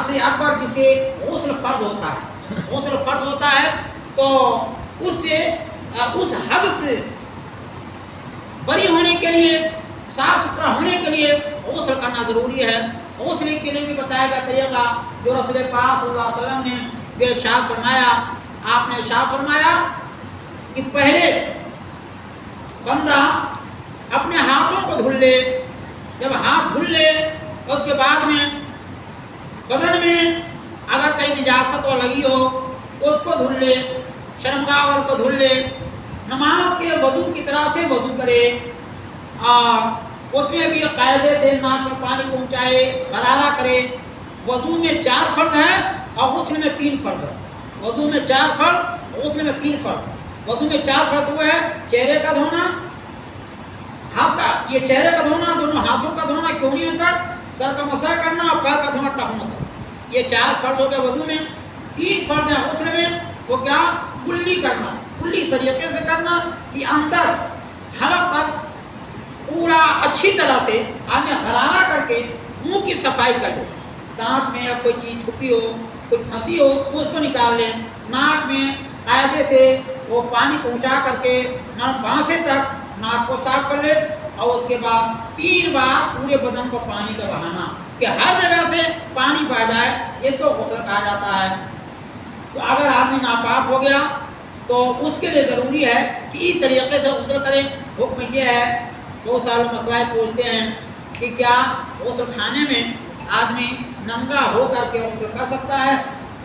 حدث اکبر جسے غسل فرض ہوتا ہے، غسل فرض ہوتا ہے تو اس سے اس حدث سے بری ہونے کے لیے، صاف ستھرا ہونے کے لیے غسل کرنا ضروری ہے۔ غسل کے لیے بھی بتایا گیا طریقہ جو رسول پاک صلی اللہ علیہ وسلم نے بھی ارشاد فرمایا۔ آپ نے ارشاد فرمایا کہ پہلے بندہ اپنے ہاتھوں کو دھل لے، جب ہاتھ دھل لے اس کے بعد میں بدن میں اگر کہیں نجاست لگی ہو تو اس کو دھل لے، شرمگاہ کو دھل لے، نماز کے وضو کی طرح سے وضو کرے، اور اس میں بھی قاعدے سے ناک میں پانی پہنچائے، غرارہ کرے۔ وضو میں 4 فرض ہیں اور غسل میں 3 فرض ہے۔ وضو میں 4 فرض، غسل میں 3 فرض۔ وضو میں 4 فرض وہ ہے چہرے کا دھونا، ہاتھ کا، یہ چہرے کا دھونا، دونوں ہاتھوں کا دھونا کیونیوں تک، سر کا مسح کرنا اور پیر کا دھونا ٹخنوں تک۔ یہ 4 فرض ہو گئے وضو میں۔ 3 فرض ہیں غسل میں، وہ کیا؟ کلی کرنا، کلی طریقے سے کرنا کہ اندر حلق تک پورا اچھی طرح سے آدمی غرارہ کر کے منہ کی صفائی کر لے، دانت میں کوئی چیز چھپی ہو، کوئی پھنسی ہو اس کو نکال لیں، ناک میں قاعدے سے وہ پانی پہنچا کر کے نرم بانسے تک ناک کو صاف کر لے، اور اس کے بعد 3 بار پورے بدن کو پانی کا بہانا کہ ہر جگہ سے پانی بہ جائے، اس کو غسل کہا جاتا ہے۔ تو اگر آدمی ناپاک ہو گیا تو اس کے لیے ضروری ہے کہ اس طریقے سے غسل کرے۔ حکم یہ ہے، بہت سارے مسائل پوچھتے ہیں کہ کیا غسل خانے میں آدمی ننگا ہو کر کے غسل کر سکتا ہے؟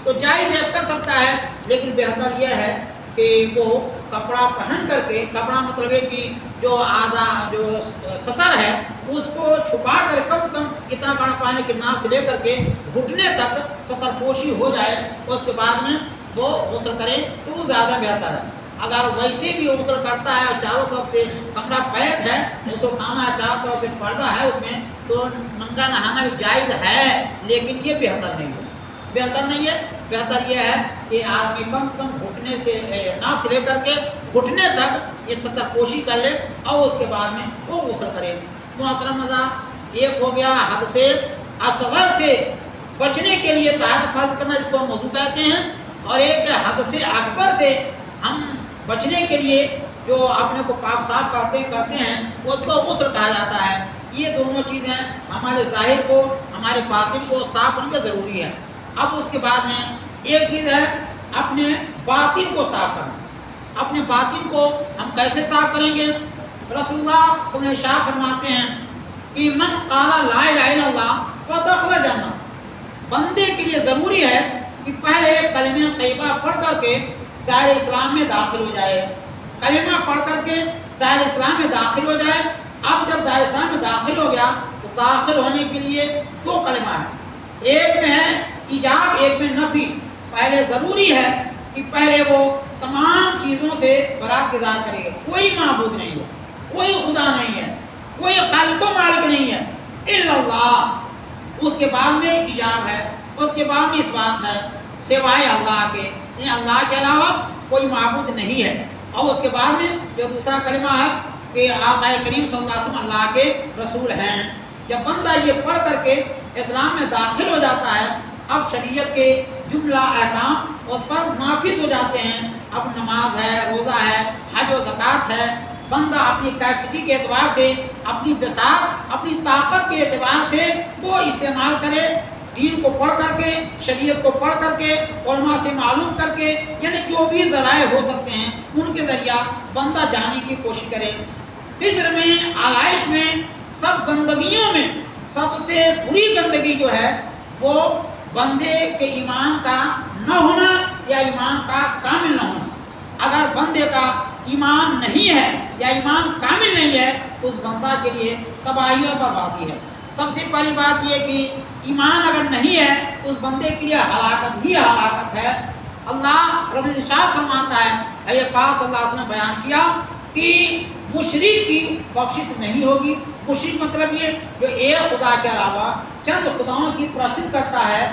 تو جائز ہے، کر سکتا ہے، لیکن بہتر یہ ہے کہ وہ کپڑا پہن کر کے، کپڑا مطلب ہے کہ جو جو سطر ہے اس کو چھپا کر کم سے کم اتنا بڑا پانی کے ناک سے لے کر کے گھٹنے تک سطر پوشی ہو جائے، اس کے بعد میں وہ غسل کرے تو وہ زیادہ بہتر ہے۔ اگر ویسے بھی غسل کرتا ہے اور چاروں طرف سے کمرہ پیک ہے، اس کو کھانا ہے، چاروں طرف سے پردہ ہے اس میں، تو ننگا نہانا بھی جائز ہے، لیکن یہ بہتر نہیں ہے، بہتر نہیں ہے۔ بہتر یہ ہے کہ آدمی کم سے کم گھٹنے سے ناک سے لے کر کے گھٹنے تک یہ سطر پوشی کر لے اور اس کے بعد میں وہ غسل کرے۔ محترم ناظرین، ایک ہو گیا حد سے اصغر سے بچنے کے لیے طہارت حاصل کرنا، جس کو ہم وضو کہتے ہیں، اور ایک حد سے اکبر سے ہم بچنے کے لیے جو اپنے کو پاک صاف کرتے ہیں اس کو غسل کہا جاتا ہے۔ یہ دونوں چیزیں ہمارے ظاہر کو، ہمارے باطن کو صاف ہونے کا ضروری ہے۔ اب اس کے بعد میں ایک چیز ہے اپنے باطن کو صاف کرنا۔ اپنے باطن کو ہم کیسے صاف کریں گے؟ رسول اللہ صلی اللہ علیہ وسلم فرماتے ہیں کہ من قال لا الہ الا اللہ فدخل جنہ، بندے کے لیے ضروری ہے کہ پہلے کلمہ طیبہ پڑھ کر کے دائرہ اسلام میں داخل ہو جائے، کلمہ پڑھ کر کے دائرہ اسلام میں داخل ہو جائے۔ اب جب دائرہ اسلام میں داخل ہو گیا تو داخل ہونے کے لیے 2 کلمہ ہیں، ایک میں ہے ایجاب، ایک میں نفی۔ پہلے ضروری ہے کہ پہلے وہ تمام چیزوں سے برات گزار کرے گا، کوئی معبود نہیں ہے، کوئی خدا نہیں ہے، کوئی خالق و مالک نہیں ہے الا اللہ۔ اس کے بعد میں ایجاب ہے، اس کے بعد میں اس بات ہے سوائے اللہ کے، اللہ کے علاوہ کوئی معبود نہیں ہے۔ اور اس کے بعد میں جو دوسرا کلمہ ہے کہ آقا کریم صلی اللہ علیہ وسلم اللہ کے رسول ہیں۔ جب بندہ یہ پڑھ کر کے اسلام میں داخل ہو جاتا ہے، اب شریعت کے جملہ احکام اس پر نافذ ہو جاتے ہیں۔ اب نماز ہے، روزہ ہے، حج و زکوٰۃ ہے، بندہ اپنی کیپیسٹی کے اعتبار سے، اپنی بساط، اپنی طاقت کے اعتبار سے وہ استعمال کرے، دین کو پڑھ کر کے، شریعت کو پڑھ کر کے، علماء سے معلوم کر کے، یعنی جو بھی ذرائع ہو سکتے ہیں ان کے ذریعہ بندہ جانے کی کوشش کرے۔ فجر میں، آلائش میں، سب گندگیوں میں سب سے بری گندگی جو ہے وہ بندے کے ایمان کا نہ ہونا یا ایمان کا کامل نہ ہونا۔ اگر بندے کا ایمان نہیں ہے یا ایمان کامل نہیں ہے تو اس بندہ کے لیے تباہی اور بربادی ہے۔ سب سے پہلی بات یہ کہ ایمان اگر نہیں ہے تو اس بندے کے لیے ہلاکت ہی ہلاکت ہے۔ اللہ رب العزت فرماتا ہے، اے پاک صلی اللہ علیہ وسلم نے بیان کیا کہ مشرک کی بخشش نہیں ہوگی۔ مشرک مطلب یہ جو ایک خدا کے علاوہ چند خداؤں کی پرست کرتا ہے،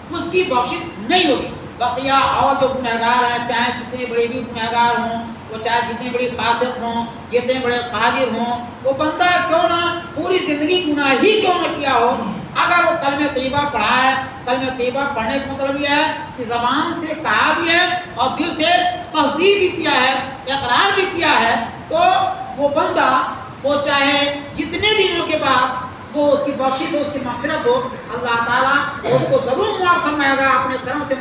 اس کی بخشش نہیں ہوگی۔ بقیہ اور جو گنہگار ہیں، چاہے جتنے بڑے بھی گنہگار ہوں، وہ چاہے جتنے بڑے فاسق ہوں، جتنے بڑے فاجر ہوں، وہ بندہ کیوں نہ پوری زندگی گناہ ہی کیوں نہ کیا ہو، اگر وہ کلمہ طیبہ پڑھا ہے، کلمہ طیبہ پڑھنے کا مطلب یہ ہے کہ زبان سے کہا بھی ہے اور دل سے تصدیق بھی کیا ہے، اقرار بھی کیا ہے، تو وہ بندہ وہ چاہے جتنے دنوں کے بعد وہ اس کی بخشش ہو، اس کی مغفرت ہو، اللہ تعالیٰ اس کو ضرور معاف فرمائے گا، اپنے کرم سے